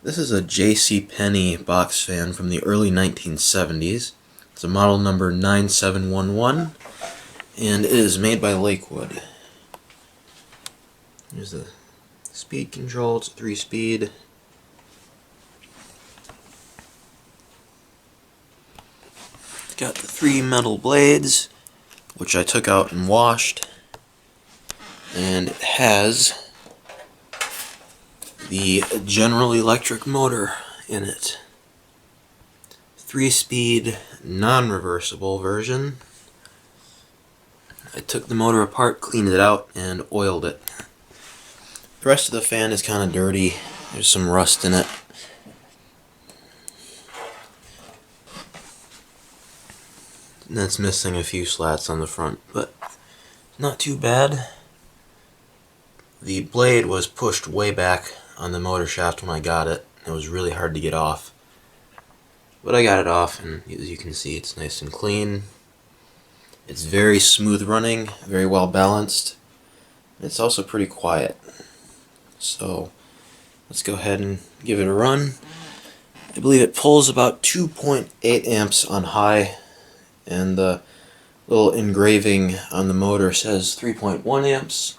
This is a JCPenney box fan from the early 1970s. It's a model number 9711, and it is made by Lakewood. Here's the speed control. It's a 3-speed. It's got the 3 metal blades, which I took out and washed, and it has the General Electric motor in it. 3-speed, non-reversible version. I took the motor apart, cleaned it out, and oiled it. The rest of the fan is kind of dirty. There's some rust in it. And it's missing a few slats on the front, but not too bad. The blade was pushed way back on the motor shaft when I got it. It was really hard to get off. But I got it off, and as you can see, it's nice and clean. It's very smooth running, very well balanced. It's also pretty quiet. So let's go ahead and give it a run. I believe it pulls about 2.8 amps on high, and the little engraving on the motor says 3.1 amps,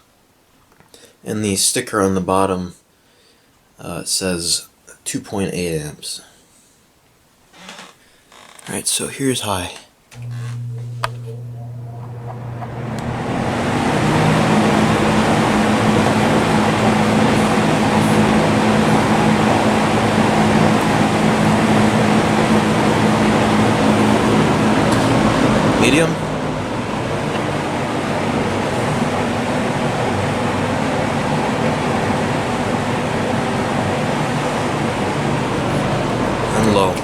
and the sticker on the bottom says 2.8 amps. Alright, so here's high. Medium. And low.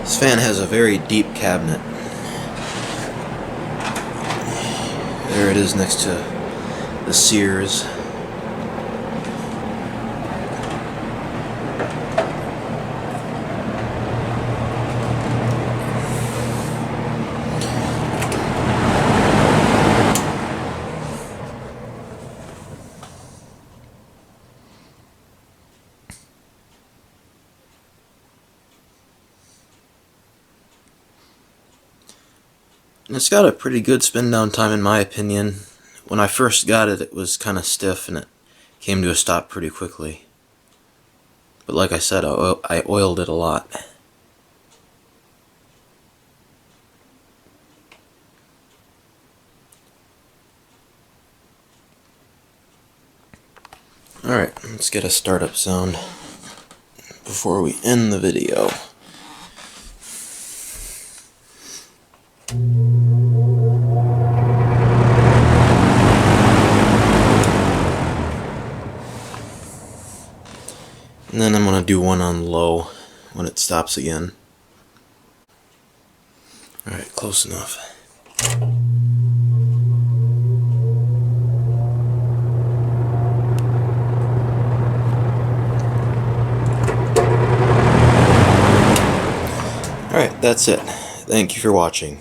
This fan has a very deep cabinet. There it is next to the Sears. It's got a pretty good spin down time in my opinion. When I first got it, it was kind of stiff and it came to a stop pretty quickly. But like I said, I oiled it a lot. Alright, let's get a startup sound before we end the video. And then I'm going to do one on low when it stops again. Alright, close enough. Alright, that's it. Thank you for watching.